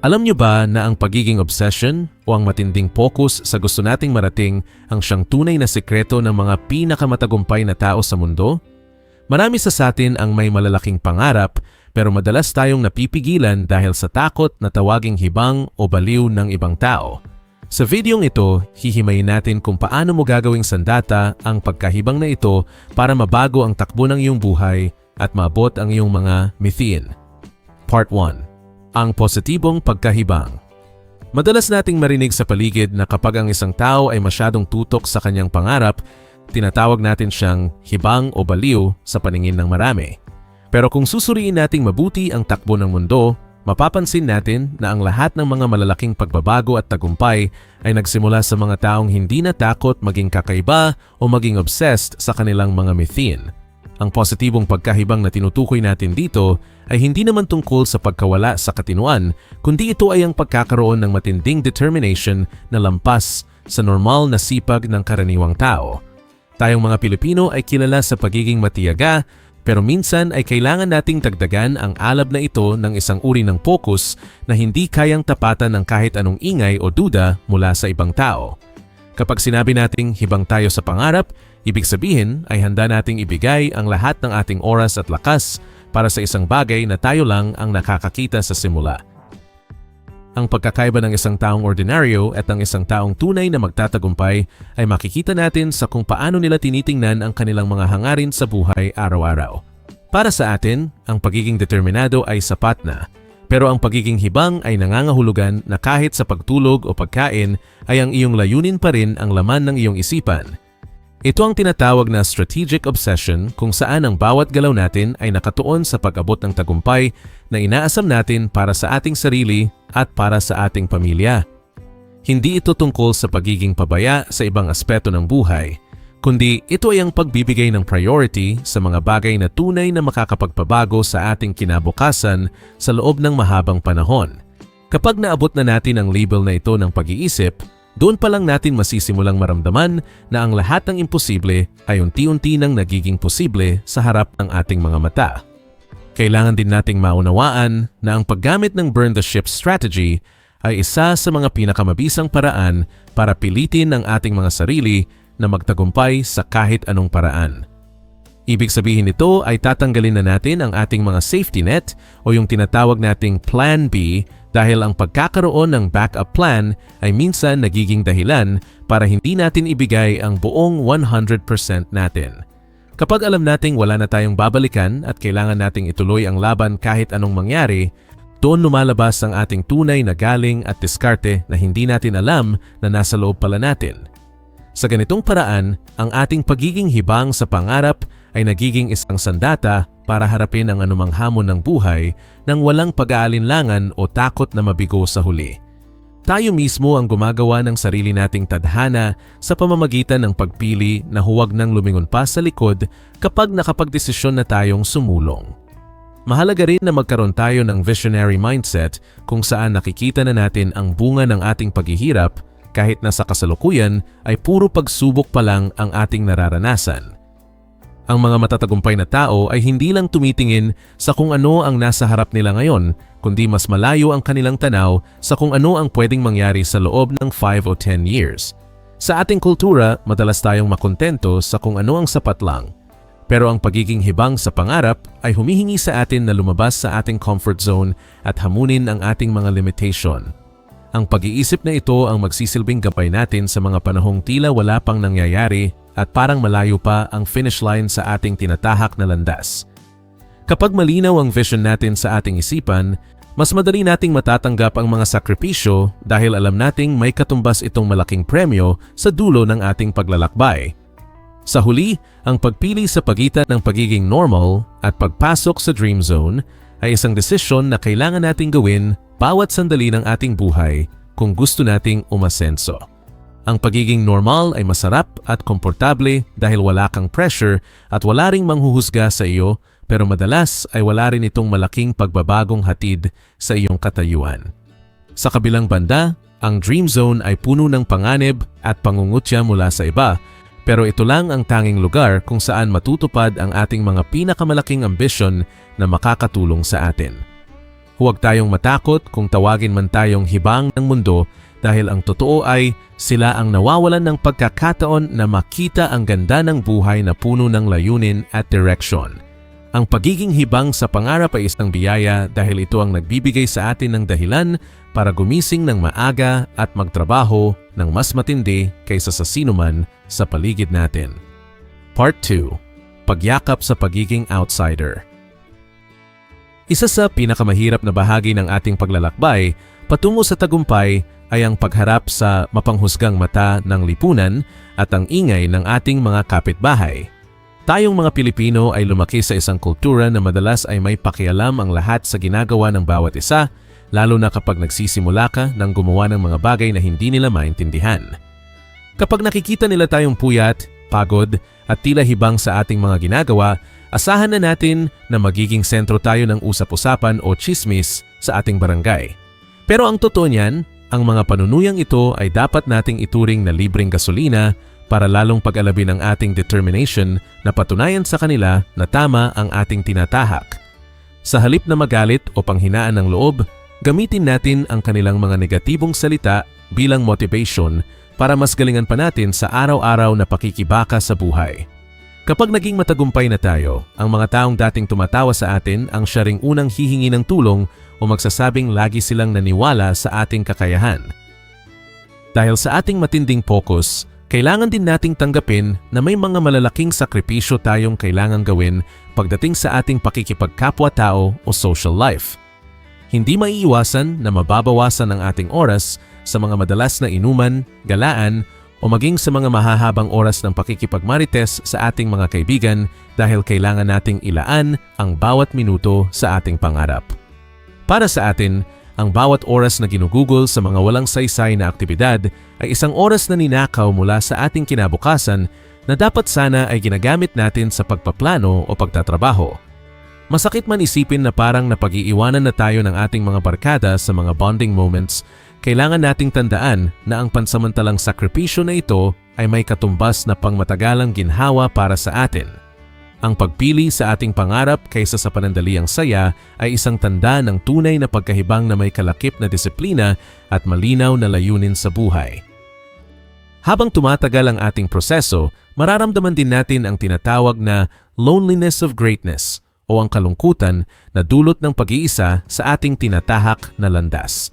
Alam nyo ba na ang pagiging obsession o ang matinding focus sa gusto nating marating ang siyang tunay na sekreto ng mga pinakamatagumpay na tao sa mundo? Marami sa atin ang may malalaking pangarap pero madalas tayong napipigilan dahil sa takot na tawaging hibang o baliw ng ibang tao. Sa videong ito, hihimayin natin kung paano mo gagawing sandata ang pagkahibang na ito para mabago ang takbo ng iyong buhay at maabot ang iyong mga mithiin. Part 1. Ang positibong pagkahibang. Madalas nating marinig sa paligid na kapag ang isang tao ay masyadong tutok sa kanyang pangarap, tinatawag natin siyang hibang o baliw sa paningin ng marami. Pero kung susuriin nating mabuti ang takbo ng mundo, mapapansin natin na ang lahat ng mga malalaking pagbabago at tagumpay ay nagsimula sa mga taong hindi natakot maging kakaiba o maging obsessed sa kanilang mga mithiin. Ang positibong pagkahibang na tinutukoy natin dito ay hindi naman tungkol sa pagkawala sa katinuan, kundi ito ay ang pagkakaroon ng matinding determination na lampas sa normal na sipag ng karaniwang tao. Tayong mga Pilipino ay kilala sa pagiging matiyaga, pero minsan ay kailangan nating dagdagan ang alab na ito ng isang uri ng focus na hindi kayang tapatan ng kahit anong ingay o duda mula sa ibang tao. Kapag sinabi nating hibang tayo sa pangarap, ibig sabihin ay handa nating ibigay ang lahat ng ating oras at lakas para sa isang bagay na tayo lang ang nakakakita sa simula. Ang pagkakaiba ng isang taong ordinaryo at ng isang taong tunay na magtatagumpay ay makikita natin sa kung paano nila tinitingnan ang kanilang mga hangarin sa buhay araw-araw. Para sa atin, ang pagiging determinado ay sapat na. Pero ang pagiging hibang ay nangangahulugan na kahit sa pagtulog o pagkain ay ang iyong layunin pa rin ang laman ng iyong isipan. Ito ang tinatawag na strategic obsession kung saan ang bawat galaw natin ay nakatuon sa pag-abot ng tagumpay na inaasam natin para sa ating sarili at para sa ating pamilya. Hindi ito tungkol sa pagiging pabaya sa ibang aspeto ng buhay, kundi ito ay ang pagbibigay ng priority sa mga bagay na tunay na makakapagpabago sa ating kinabukasan sa loob ng mahabang panahon. Kapag naabot na natin ang label na ito ng pag-iisip, doon pa lang natin masisimulang maramdaman na ang lahat ng imposible ay unti-unti nang nagiging posible sa harap ng ating mga mata. Kailangan din nating maunawaan na ang paggamit ng burn the ship strategy ay isa sa mga pinakamabisang paraan para pilitin ang ating mga sarili na magtagumpay sa kahit anong paraan. Ibig sabihin nito ay tatanggalin na natin ang ating mga safety net o yung tinatawag nating Plan B dahil ang pagkakaroon ng backup plan ay minsan nagiging dahilan para hindi natin ibigay ang buong 100% natin. Kapag alam nating wala na tayong babalikan at kailangan nating ituloy ang laban kahit anong mangyari, doon lumalabas ang ating tunay na galing at diskarte na hindi natin alam na nasa loob pala natin. Sa ganitong paraan, ang ating pagiging hibang sa pangarap ay nagiging isang sandata para harapin ang anumang hamon ng buhay nang walang pag-aalinlangan o takot na mabigo sa huli. Tayo mismo ang gumagawa ng sarili nating tadhana sa pamamagitan ng pagpili na huwag nang lumingon pa sa likod kapag nakapagdesisyon na tayong sumulong. Mahalaga rin na magkaroon tayo ng visionary mindset kung saan nakikita na natin ang bunga ng ating paghihirap kahit na sa kasalukuyan ay puro pagsubok pa lang ang ating nararanasan. Ang mga matatagumpay na tao ay hindi lang tumitingin sa kung ano ang nasa harap nila ngayon, kundi mas malayo ang kanilang tanaw sa kung ano ang pwedeng mangyari sa loob ng 5 o 10 years. Sa ating kultura, madalas tayong makontento sa kung ano ang sapat lang. Pero ang pagiging hibang sa pangarap ay humihingi sa atin na lumabas sa ating comfort zone at hamunin ang ating mga limitation. Ang pag-iisip na ito ang magsisilbing gabay natin sa mga panahong tila wala pang nangyayari at parang malayo pa ang finish line sa ating tinatahak na landas. Kapag malinaw ang vision natin sa ating isipan, mas madali nating matatanggap ang mga sakripisyo dahil alam nating may katumbas itong malaking premyo sa dulo ng ating paglalakbay. Sa huli, ang pagpili sa pagitan ng pagiging normal at pagpasok sa dream zone ay isang desisyon na kailangan nating gawin bawat sandali ng ating buhay kung gusto nating umasenso. Ang pagiging normal ay masarap at komportable dahil wala kang pressure at wala ring manghuhusga sa iyo, pero madalas ay wala rin itong malaking pagbabagong hatid sa iyong katayuan. Sa kabilang banda, ang dream zone ay puno ng panganib at pangungutya mula sa iba, pero ito lang ang tanging lugar kung saan matutupad ang ating mga pinakamalaking ambisyon na makakatulong sa atin. Huwag tayong matakot kung tawagin man tayong hibang ng mundo dahil ang totoo ay sila ang nawawalan ng pagkakataon na makita ang ganda ng buhay na puno ng layunin at direksyon. Ang pagiging hibang sa pangarap ay isang biyaya dahil ito ang nagbibigay sa atin ng dahilan para gumising ng maaga at magtrabaho ng mas matindi kaysa sa sinuman sa paligid natin. Part 2. Pagyakap sa pagiging outsider. Isa sa pinakamahirap na bahagi ng ating paglalakbay patungo sa tagumpay ay ang pagharap sa mapanghusgang mata ng lipunan at ang ingay ng ating mga kapitbahay. Tayong mga Pilipino ay lumaki sa isang kultura na madalas ay may pakialam ang lahat sa ginagawa ng bawat isa, lalo na kapag nagsisimula ka ng gumawa ng mga bagay na hindi nila maintindihan. Kapag nakikita nila tayong puyat, pagod at tila hibang sa ating mga ginagawa, asahan na natin na magiging sentro tayo ng usap-usapan o chismis sa ating barangay. Pero ang totoo niyan, ang mga panunuyang ito ay dapat nating ituring na libreng gasolina para lalong pag-alabin ang ating determination na patunayan sa kanila na tama ang ating tinatahak. Sa halip na magalit o panghinaan ng loob, gamitin natin ang kanilang mga negatibong salita bilang motivation para mas galingan pa natin sa araw-araw na pakikibaka sa buhay. Kapag naging matagumpay na tayo, ang mga taong dating tumatawa sa atin ang siya ring unang hihingi ng tulong o magsasabing lagi silang naniwala sa ating kakayahan. Dahil sa ating matinding focus, kailangan din nating tanggapin na may mga malalaking sakripisyo tayong kailangan gawin pagdating sa ating pakikipagkapwa-tao o social life. Hindi maiiwasan na mababawasan ang ating oras sa mga madalas na inuman, galaan, o maging sa mga mahahabang oras ng pakikipagmarites sa ating mga kaibigan dahil kailangan nating ilaan ang bawat minuto sa ating pangarap. Para sa atin, ang bawat oras na ginugugol sa mga walang saysay na aktibidad ay isang oras na ninakaw mula sa ating kinabukasan na dapat sana ay ginagamit natin sa pagpaplano o pagtatrabaho. Masakit man isipin na parang napag-iiwanan na tayo ng ating mga barkada sa mga bonding moments, kailangan nating tandaan na ang pansamantalang sakripisyo na ito ay may katumbas na pangmatagalang ginhawa para sa atin. Ang pagpili sa ating pangarap kaysa sa panandaliang saya ay isang tanda ng tunay na pagkahibang na may kalakip na disiplina at malinaw na layunin sa buhay. Habang tumatagal ang ating proseso, mararamdaman din natin ang tinatawag na loneliness of greatness o ang kalungkutan na dulot ng pag-iisa sa ating tinatahak na landas.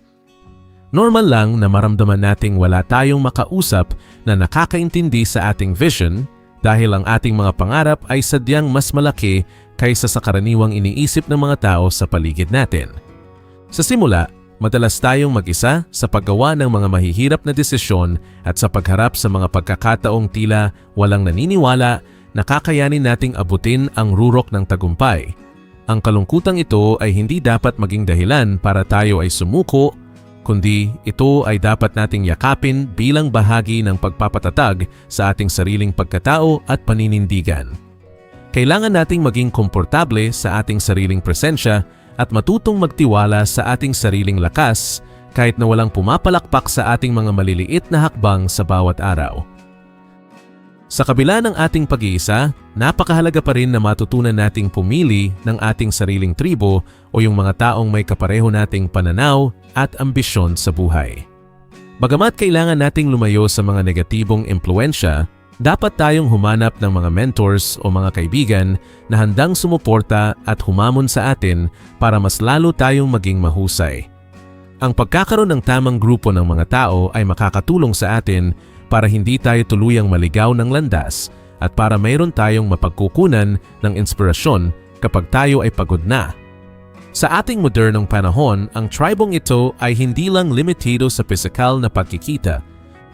Normal lang na maramdaman nating wala tayong makausap na nakakaintindi sa ating vision dahil ang ating mga pangarap ay sadyang mas malaki kaysa sa karaniwang iniisip ng mga tao sa paligid natin. Sa simula, madalas tayong mag-isa sa paggawa ng mga mahihirap na desisyon at sa pagharap sa mga pagkakataong tila walang naniniwala na kakayanin nating abutin ang rurok ng tagumpay. Ang kalungkutang ito ay hindi dapat maging dahilan para tayo ay sumuko, kundi ito ay dapat nating yakapin bilang bahagi ng pagpapatatag sa ating sariling pagkatao at paninindigan. Kailangan nating maging komportable sa ating sariling presensya at matutong magtiwala sa ating sariling lakas kahit na walang pumapalakpak sa ating mga maliliit na hakbang sa bawat araw. Sa kabila ng ating pag-iisa, napakahalaga pa rin na matutunan nating pumili ng ating sariling tribo o yung mga taong may kapareho nating pananaw at ambisyon sa buhay. Bagamat kailangan nating lumayo sa mga negatibong impluensya, dapat tayong humanap ng mga mentors o mga kaibigan na handang sumuporta at humamon sa atin para mas lalo tayong maging mahusay. Ang pagkakaroon ng tamang grupo ng mga tao ay makakatulong sa atin para hindi tayo tuluyang maligaw ng landas at para mayroon tayong mapagkukunan ng inspirasyon kapag tayo ay pagod na. Sa ating modernong panahon, ang tribong ito ay hindi lang limitado sa pisikal na pagkikita,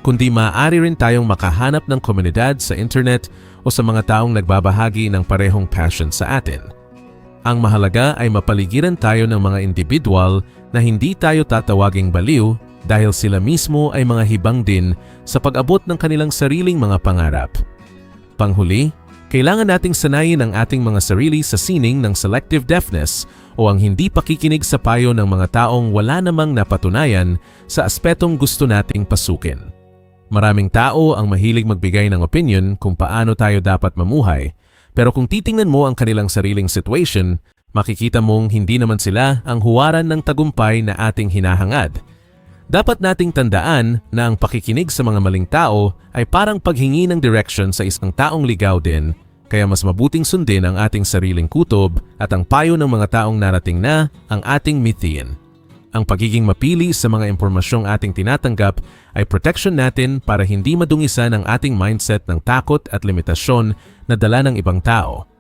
kundi maaari rin tayong makahanap ng komunidad sa internet o sa mga taong nagbabahagi ng parehong passion sa atin. Ang mahalaga ay mapaligiran tayo ng mga individual na hindi tayo tatawaging baliw dahil sila mismo ay mga hibang din sa pag-abot ng kanilang sariling mga pangarap. Panghuli, kailangan nating sanayin ang ating mga sarili sa sining ng selective deafness o ang hindi pakikinig sa payo ng mga taong wala namang napatunayan sa aspetong gusto nating pasukin. Maraming tao ang mahilig magbigay ng opinion kung paano tayo dapat mamuhay, pero kung titingnan mo ang kanilang sariling situation, Makikita mong hindi naman sila ang huwaran ng tagumpay na ating hinahangad. Dapat nating tandaan na ang pakikinig sa mga maling tao ay parang paghingi ng direction sa isang taong ligaw din, kaya mas mabuting sundin ang ating sariling kutob at ang payo ng mga taong narating na ang ating mithiin. Ang pagiging mapili sa mga impormasyong ating tinatanggap ay protection natin para hindi madungisan ang ating mindset ng takot at limitasyon na dala ng ibang tao.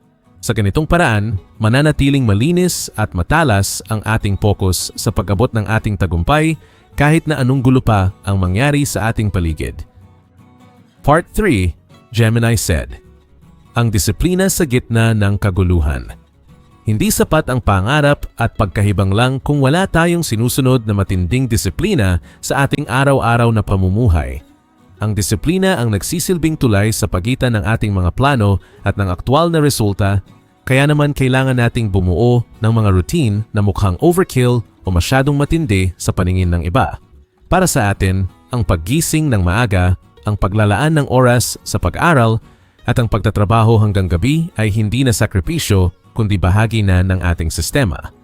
Sa ganitong paraan, mananatiling malinis at matalas ang ating focus sa pag-abot ng ating tagumpay kahit na anong gulo pa ang mangyari sa ating paligid. Part 3, Gemini said, ang disiplina sa gitna ng kaguluhan. Hindi sapat ang pangarap at pagkahibang lang kung wala tayong sinusunod na matinding disiplina sa ating araw-araw na pamumuhay. Ang disiplina ang nagsisilbing tulay sa pagitan ng ating mga plano at ng aktwal na resulta, kaya naman kailangan nating bumuo ng mga routine na mukhang overkill o masyadong matindi sa paningin ng iba. Para sa atin, ang paggising ng maaga, ang paglalaan ng oras sa pag-aral, at ang pagtatrabaho hanggang gabi ay hindi na sakripisyo kundi bahagi na ng ating sistema.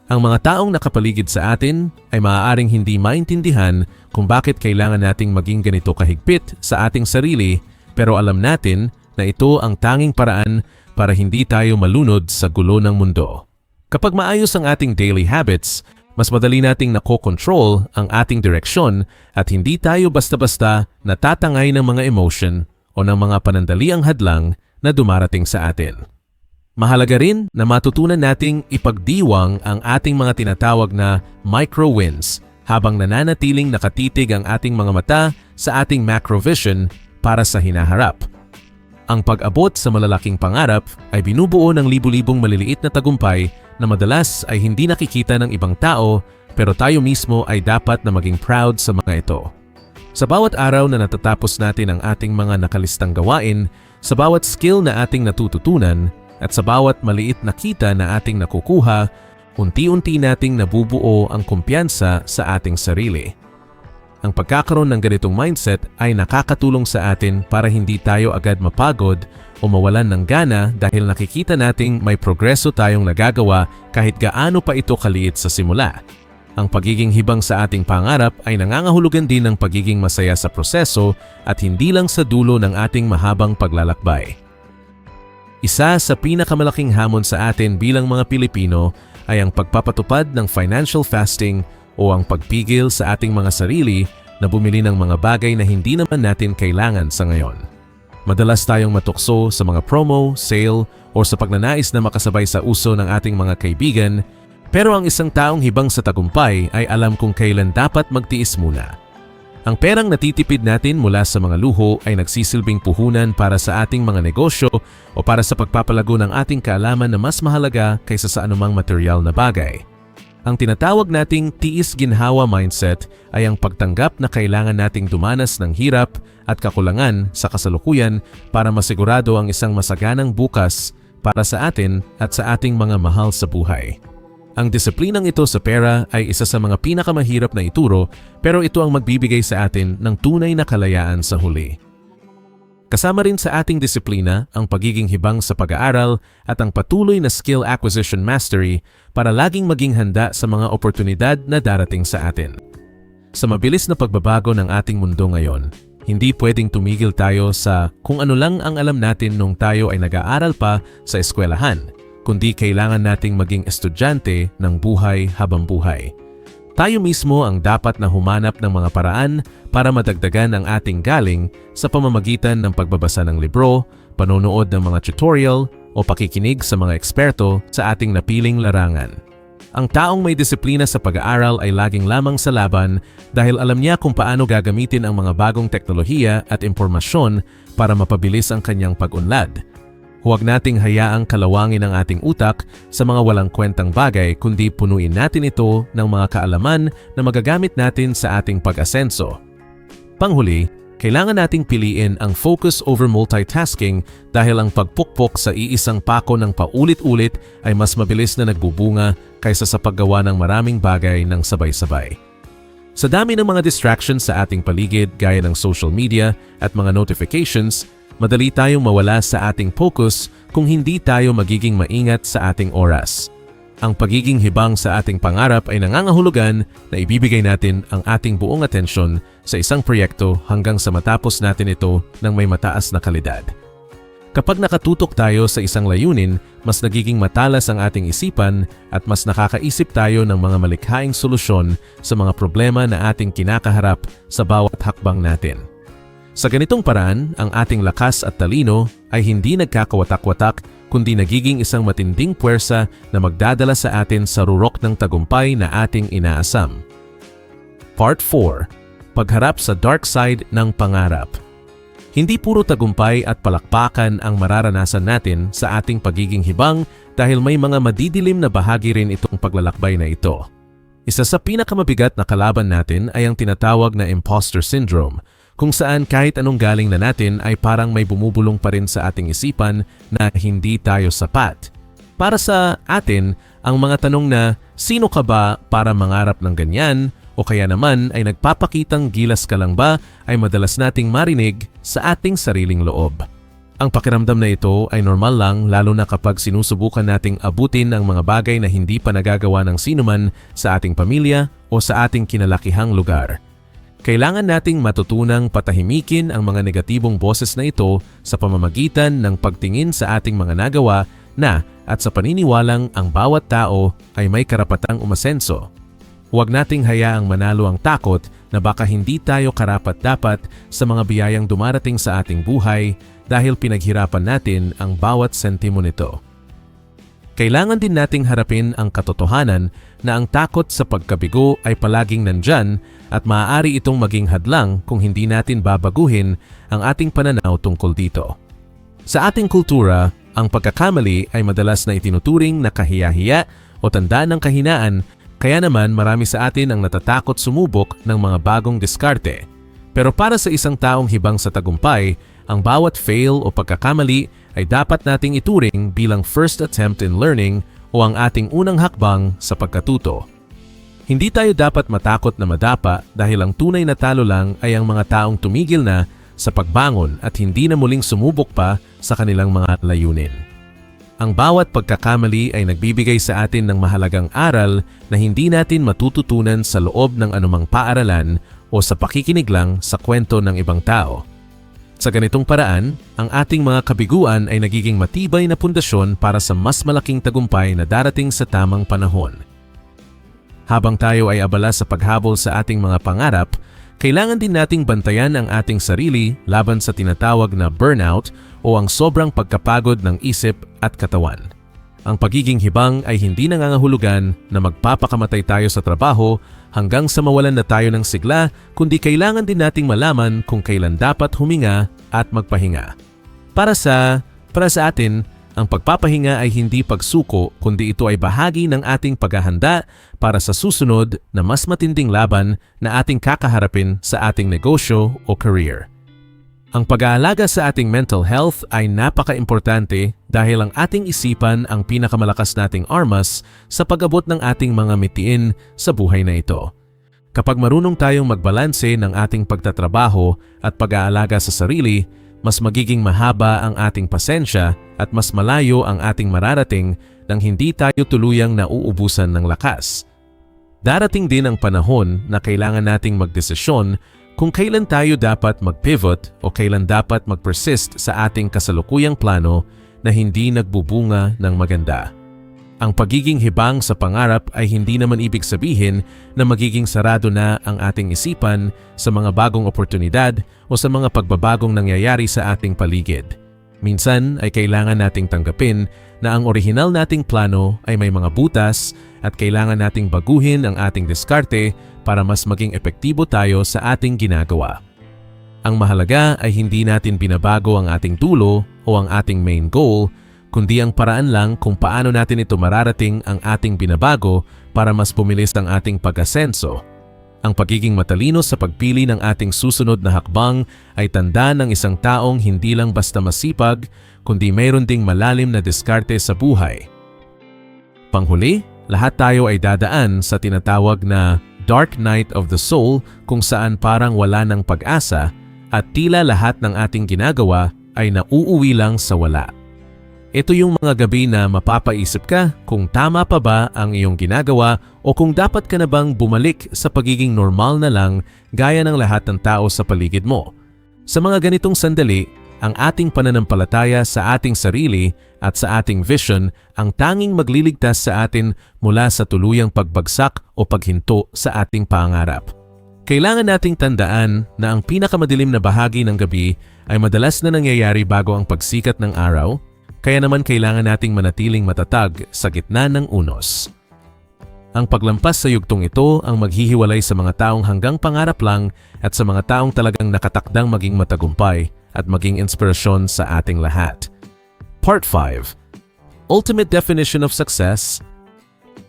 Ang mga taong nakapaligid sa atin ay maaaring hindi maintindihan kung bakit kailangan nating maging ganito kahigpit sa ating sarili, pero alam natin na ito ang tanging paraan para hindi tayo malunod sa gulo ng mundo. Kapag maayos ang ating daily habits, mas madali nating nakokontrol ang ating direksyon at hindi tayo basta-basta natatangay ng mga emotion o ng mga panandaliang hadlang na dumarating sa atin. Mahalaga rin na matutunan nating ipagdiwang ang ating mga tinatawag na micro-wins habang nananatiling nakatitig ang ating mga mata sa ating macro-vision para sa hinaharap. Ang pag-abot sa malalaking pangarap ay binubuo ng libu-libong maliliit na tagumpay na madalas ay hindi nakikita ng ibang tao, pero tayo mismo ay dapat na maging proud sa mga ito. Sa bawat araw na natatapos natin ang ating mga nakalistang gawain, sa bawat skill na ating natututunan, at sa bawat maliit na kita na ating nakukuha, unti-unti nating nabubuo ang kumpiyansa sa ating sarili. Ang pagkakaroon ng ganitong mindset ay nakakatulong sa atin para hindi tayo agad mapagod o mawalan ng gana dahil nakikita nating may progreso tayong nagagawa kahit gaano pa ito kaliit sa simula. Ang pagiging hibang sa ating pangarap ay nangangahulugan din ng pagiging masaya sa proseso at hindi lang sa dulo ng ating mahabang paglalakbay. Isa sa pinakamalaking hamon sa atin bilang mga Pilipino ay ang pagpapatupad ng financial fasting o ang pagpigil sa ating mga sarili na bumili ng mga bagay na hindi naman natin kailangan sa ngayon. Madalas tayong matukso sa mga promo, sale, o sa pagnanais na makasabay sa uso ng ating mga kaibigan, pero ang isang taong hibang sa tagumpay ay alam kung kailan dapat magtiis muna. Ang perang natitipid natin mula sa mga luho ay nagsisilbing puhunan para sa ating mga negosyo o para sa pagpapalago ng ating kaalaman na mas mahalaga kaysa sa anumang material na bagay. Ang tinatawag nating tiis-ginhawa mindset ay ang pagtanggap na kailangan nating dumanas ng hirap at kakulangan sa kasalukuyan para masigurado ang isang masaganang bukas para sa atin at sa ating mga mahal sa buhay. Ang disiplinang ito sa pera ay isa sa mga pinakamahirap na ituro, pero ito ang magbibigay sa atin ng tunay na kalayaan sa huli. Kasama rin sa ating disiplina ang pagiging hibang sa pag-aaral at ang patuloy na skill acquisition mastery para laging maging handa sa mga oportunidad na darating sa atin. Sa mabilis na pagbabago ng ating mundo ngayon, hindi pwedeng tumigil tayo sa kung ano lang ang alam natin nung tayo ay nag-aaral pa sa eskwelahan, kundi kailangan nating maging estudyante ng buhay habang buhay. Tayo mismo ang dapat na humanap ng mga paraan para madagdagan ang ating galing sa pamamagitan ng pagbabasa ng libro, panonood ng mga tutorial, o pakikinig sa mga eksperto sa ating napiling larangan. Ang taong may disiplina sa pag-aaral ay laging lamang sa laban dahil alam niya kung paano gagamitin ang mga bagong teknolohiya at impormasyon para mapabilis ang kanyang pag-unlad. Huwag nating hayaang kalawangin ang ating utak sa mga walang kwentang bagay kundi punuin natin ito ng mga kaalaman na magagamit natin sa ating pag-asenso. Panghuli, kailangan nating piliin ang focus over multitasking dahil ang pagpukpok sa iisang pako ng paulit-ulit ay mas mabilis na nagbubunga kaysa sa paggawa ng maraming bagay ng sabay-sabay. Sa dami ng mga distractions sa ating paligid gaya ng social media at mga notifications, madali tayong mawala sa ating focus kung hindi tayo magiging maingat sa ating oras. Ang pagiging hibang sa ating pangarap ay nangangahulugan na ibibigay natin ang ating buong atensyon sa isang proyekto hanggang sa matapos natin ito ng may mataas na kalidad. Kapag nakatutok tayo sa isang layunin, mas nagiging matalas ang ating isipan at mas nakakaisip tayo ng mga malikhaing solusyon sa mga problema na ating kinakaharap sa bawat hakbang natin. Sa ganitong paraan, ang ating lakas at talino ay hindi nagkakawatak-watak kundi nagiging isang matinding puwersa na magdadala sa atin sa rurok ng tagumpay na ating inaasam. Part 4. Pagharap sa dark side ng pangarap. Hindi puro tagumpay at palakpakan ang mararanasan natin sa ating pagiging hibang dahil may mga madidilim na bahagi rin itong paglalakbay na ito. Isa sa pinakamabigat na kalaban natin ay ang tinatawag na imposter syndrome, kung saan kahit anong galing na natin ay parang may bumubulong pa rin sa ating isipan na hindi tayo sapat. Para sa atin, ang mga tanong na sino ka ba para mangarap ng ganyan o kaya naman ay nagpapakitang gilas ka lang ba ay madalas nating marinig sa ating sariling loob. Ang pakiramdam na ito ay normal lang lalo na kapag sinusubukan nating abutin ang mga bagay na hindi pa nagagawa ng sinuman sa ating pamilya o sa ating kinalakihang lugar. Kailangan nating matutunang patahimikin ang mga negatibong boses na ito sa pamamagitan ng pagtingin sa ating mga nagawa na at sa paniniwalang ang bawat tao ay may karapatang umasenso. Huwag nating hayaang manalo ang takot na baka hindi tayo karapat-dapat sa mga biyayang dumarating sa ating buhay dahil pinaghirapan natin ang bawat sentimo nito. Kailangan din nating harapin ang katotohanan na ang takot sa pagkabigo ay palaging nandyan at maaari itong maging hadlang kung hindi natin babaguhin ang ating pananaw tungkol dito. Sa ating kultura, ang pagkakamali ay madalas na itinuturing na kahiya-hiya o tanda ng kahinaan, kaya naman marami sa atin ang natatakot sumubok ng mga bagong diskarte. Pero para sa isang taong hibang sa tagumpay, ang bawat fail o pagkakamali ay dapat nating ituring bilang first attempt in learning o ang ating unang hakbang sa pagkatuto. Hindi tayo dapat matakot na madapa dahil ang tunay na talo lang ay ang mga taong tumigil na sa pagbangon at hindi na muling sumubok pa sa kanilang mga layunin. Ang bawat pagkakamali ay nagbibigay sa atin ng mahalagang aral na hindi natin matututunan sa loob ng anumang paaralan o sa pakikinig lang sa kwento ng ibang tao. Sa ganitong paraan, ang ating mga kabiguan ay nagiging matibay na pundasyon para sa mas malaking tagumpay na darating sa tamang panahon. Habang tayo ay abala sa paghabol sa ating mga pangarap, kailangan din nating bantayan ang ating sarili laban sa tinatawag na burnout o ang sobrang pagkapagod ng isip at katawan. Ang pagiging hibang ay hindi nangangahulugan na magpapakamatay tayo sa trabaho hanggang sa mawalan na tayo ng sigla, kundi kailangan din nating malaman kung kailan dapat huminga at magpahinga. Para sa atin, ang pagpapahinga ay hindi pagsuko kundi ito ay bahagi ng ating paghahanda para sa susunod na mas matinding laban na ating kakaharapin sa ating negosyo o career. Ang pag-aalaga sa ating mental health ay napaka-importante dahil ang ating isipan ang pinakamalakas nating armas sa pag-abot ng ating mga mitiin sa buhay na ito. Kapag marunong tayong magbalanse ng ating pagtatrabaho at pag-aalaga sa sarili, mas magiging mahaba ang ating pasensya at mas malayo ang ating mararating nang hindi tayo tuluyang nauubusan ng lakas. Darating din ang panahon na kailangan nating magdesisyon kung kailan tayo dapat mag-pivot o kailan dapat mag-persist sa ating kasalukuyang plano na hindi nagbubunga ng maganda. Ang pagiging hibang sa pangarap ay hindi naman ibig sabihin na magiging sarado na ang ating isipan sa mga bagong oportunidad o sa mga pagbabagong nangyayari sa ating paligid. Minsan ay kailangan nating tanggapin na ang orihinal nating plano ay may mga butas at kailangan nating baguhin ang ating diskarte para mas maging epektibo tayo sa ating ginagawa. Ang mahalaga ay hindi natin binabago ang ating dulo o ang ating main goal, kundi ang paraan lang kung paano natin ito mararating ang ating binabago para mas pumilis ang ating pag-asenso. Ang pagiging matalino sa pagpili ng ating susunod na hakbang ay tanda ng isang taong hindi lang basta masipag, kundi mayroon ding malalim na diskarte sa buhay. Panghuli, lahat tayo ay dadaan sa tinatawag na dark night of the soul kung saan parang wala ng pag-asa at tila lahat ng ating ginagawa ay nauuwi lang sa wala. Ito yung mga gabi na mapapaisip ka kung tama pa ba ang iyong ginagawa o kung dapat ka na bang bumalik sa pagiging normal na lang gaya ng lahat ng tao sa paligid mo. Sa mga ganitong sandali, ang ating pananampalataya sa ating sarili at sa ating vision ang tanging magliligtas sa atin mula sa tuluyang pagbagsak o paghinto sa ating pangarap. Kailangan nating tandaan na ang pinakamadilim na bahagi ng gabi ay madalas na nangyayari bago ang pagsikat ng araw, kaya naman kailangan nating manatiling matatag sa gitna ng unos. Ang paglampas sa yugtong ito ang maghihiwalay sa mga taong hanggang pangarap lang at sa mga taong talagang nakatakdang maging matagumpay at maging inspirasyon sa ating lahat. Part 5. Ultimate Definition of Success.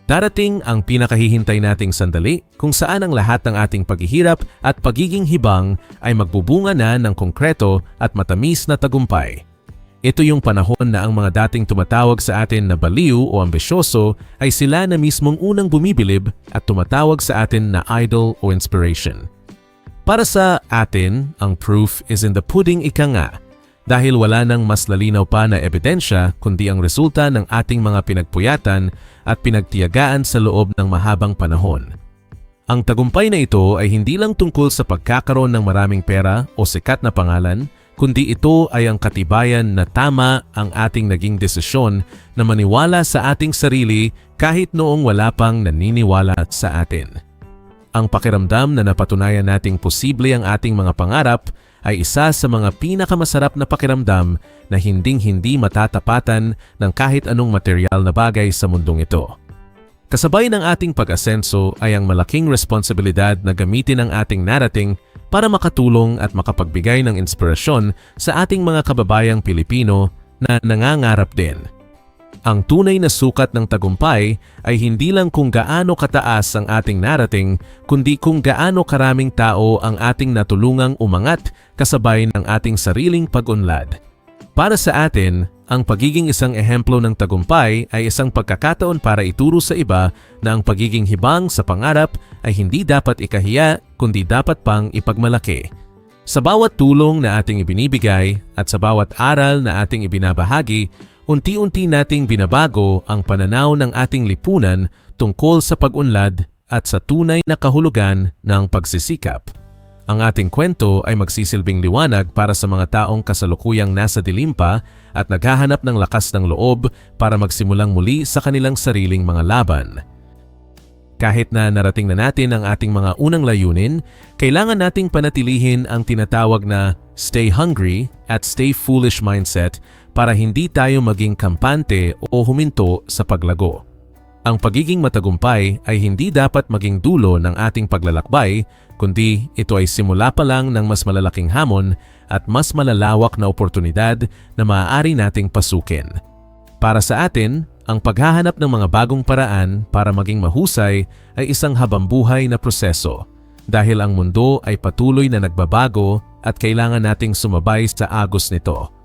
Darating ang pinakahihintay nating sandali kung saan ang lahat ng ating paghihirap at pagiging hibang ay magbubunga na ng konkreto at matamis na tagumpay. Ito yung panahon na ang mga dating tumatawag sa atin na baliw o ambisyoso ay sila na mismong unang bumibilib at tumatawag sa atin na idol o inspiration. Para sa atin, ang proof is in the pudding ika nga, dahil wala nang mas lalinaw pa na ebidensya kundi ang resulta ng ating mga pinagpuyatan at pinagtiyagaan sa loob ng mahabang panahon. Ang tagumpay na ito ay hindi lang tungkol sa pagkakaroon ng maraming pera o sikat na pangalan, kundi ito ay ang katibayan na tama ang ating naging desisyon na maniwala sa ating sarili kahit noong wala pang naniniwala sa atin. Ang pakiramdam na napatunayan nating posible ang ating mga pangarap ay isa sa mga pinakamasarap na pakiramdam na hinding-hindi matatapatan ng kahit anong material na bagay sa mundong ito. Kasabay ng ating pag-asenso ay ang malaking responsibilidad na gamitin ang ating narating para makatulong at makapagbigay ng inspirasyon sa ating mga kababayang Pilipino na nangangarap din. Ang tunay na sukat ng tagumpay ay hindi lang kung gaano kataas ang ating narating, kundi kung gaano karaming tao ang ating natulungang umangat kasabay ng ating sariling pag-unlad. Para sa atin, ang pagiging isang ehemplo ng tagumpay ay isang pagkakataon para ituro sa iba na ang pagiging hibang sa pangarap ay hindi dapat ikahiya kundi dapat pang ipagmalaki. Sa bawat tulong na ating ibinibigay at sa bawat aral na ating ibinabahagi, unti-unti nating binabago ang pananaw ng ating lipunan tungkol sa pag-unlad at sa tunay na kahulugan ng pagsisikap. Ang ating kwento ay magsisilbing liwanag para sa mga taong kasalukuyang nasa dilim pa at naghahanap ng lakas ng loob para magsimulang muli sa kanilang sariling mga laban. Kahit na narating na natin ang ating mga unang layunin, kailangan nating panatilihin ang tinatawag na stay hungry at stay foolish mindset para hindi tayo maging kampante o huminto sa paglago. Ang pagiging matagumpay ay hindi dapat maging dulo ng ating paglalakbay, kundi ito ay simula pa lang ng mas malalaking hamon at mas malalawak na oportunidad na maaari nating pasukin. Para sa atin, ang paghahanap ng mga bagong paraan para maging mahusay ay isang habambuhay na proseso dahil ang mundo ay patuloy na nagbabago at kailangan nating sumabay sa agos nito.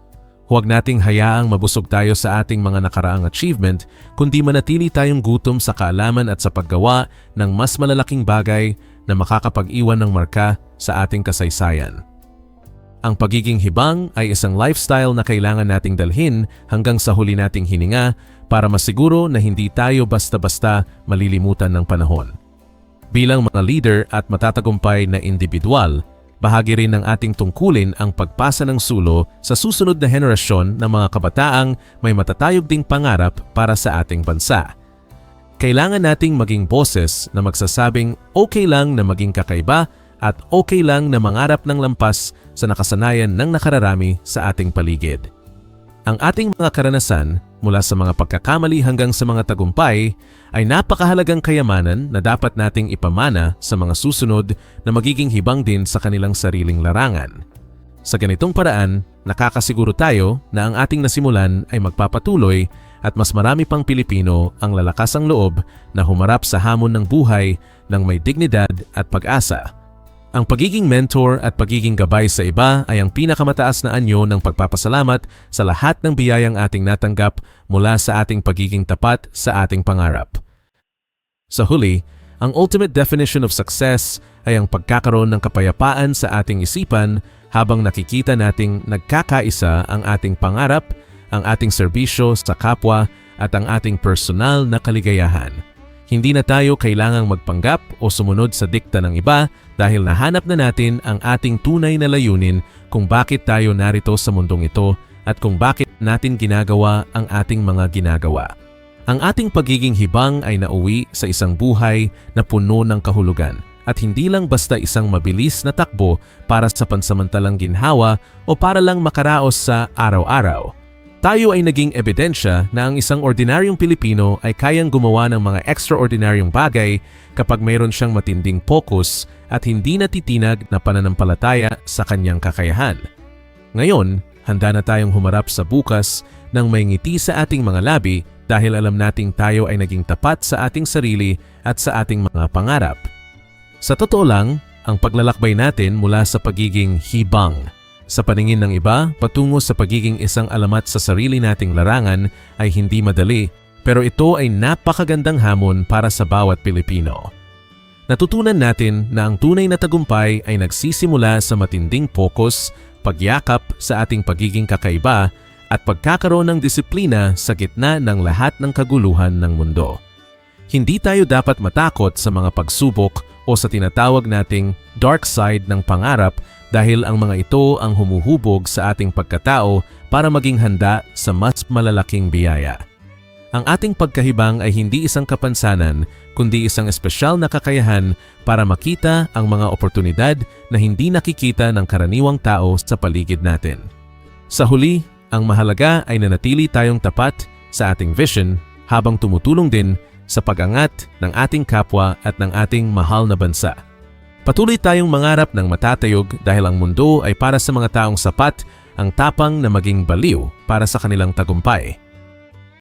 Huwag nating hayaang mabusog tayo sa ating mga nakaraang achievement, kundi manatili tayong gutom sa kaalaman at sa paggawa ng mas malalaking bagay na makakapag-iwan ng marka sa ating kasaysayan. Ang pagiging hibang ay isang lifestyle na kailangan nating dalhin hanggang sa huli nating hininga para masiguro na hindi tayo basta-basta malilimutan ng panahon. Bilang mga leader at matatagumpay na individual, bahagi rin ng ating tungkulin ang pagpasa ng sulong sa susunod na henerasyon ng mga kabataang may matatayog ding pangarap para sa ating bansa. Kailangan nating maging boses na magsasabing okay lang na maging kakaiba at okay lang na mangarap ng lampas sa nakasanayan ng nakararami sa ating paligid. Ang ating mga karanasan, mula sa mga pagkakamali hanggang sa mga tagumpay, ay napakahalagang kayamanan na dapat nating ipamana sa mga susunod na magiging hibang din sa kanilang sariling larangan. Sa ganitong paraan, nakakasiguro tayo na ang ating nasimulan ay magpapatuloy at mas marami pang Pilipino ang lalakas ang loob na humarap sa hamon ng buhay ng may dignidad at pag-asa. Ang pagiging mentor at pagiging gabay sa iba ay ang pinakamataas na anyo ng pagpapasalamat sa lahat ng biyayang ating natanggap mula sa ating pagiging tapat sa ating pangarap. Sa huli, ang ultimate definition of success ay ang pagkakaroon ng kapayapaan sa ating isipan habang nakikita nating nagkakaisa ang ating pangarap ang ating serbisyo sa kapwa at ang ating personal na kaligayahan. Hindi na tayo kailangang magpanggap o sumunod sa dikta ng iba dahil nahanap na natin ang ating tunay na layunin kung bakit tayo narito sa mundong ito at kung bakit natin ginagawa ang ating mga ginagawa. Ang ating pagiging hibang ay nauwi sa isang buhay na puno ng kahulugan at hindi lang basta isang mabilis na takbo para sa pansamantalang ginhawa o para lang makaraos sa araw-araw. Tayo ay naging ebidensya na ang isang ordinaryong Pilipino ay kayang gumawa ng mga extraordinaryong bagay kapag mayroon siyang matinding focus at hindi natitinag na pananampalataya sa kanyang kakayahan. Ngayon, handa na tayong humarap sa bukas ng may ngiti sa ating mga labi dahil alam nating tayo ay naging tapat sa ating sarili at sa ating mga pangarap. Sa totoo lang, ang paglalakbay natin mula sa pagiging hibang sa paningin ng iba patungo sa pagiging isang alamat sa sarili nating larangan ay hindi madali, pero ito ay napakagandang hamon para sa bawat Pilipino. Natutunan natin na ang tunay na tagumpay ay nagsisimula sa matinding focus, pagyakap sa ating pagiging kakaiba at pagkakaroon ng disiplina sa gitna ng lahat ng kaguluhan ng mundo. Hindi tayo dapat matakot sa mga pagsubok o sa tinatawag nating dark side ng pangarap dahil ang mga ito ang humuhubog sa ating pagkatao para maging handa sa mas malalaking biyaya. Ang ating pagkahibang ay hindi isang kapansanan kundi isang espesyal na kakayahan para makita ang mga oportunidad na hindi nakikita ng karaniwang tao sa paligid natin. Sa huli, ang mahalaga ay nanatili tayong tapat sa ating vision habang tumutulong din sa pag-angat ng ating kapwa at ng ating mahal na bansa. Patuloy tayong mangarap ng matatayog dahil ang mundo ay para sa mga taong sapat ang tapang na maging baliw para sa kanilang tagumpay.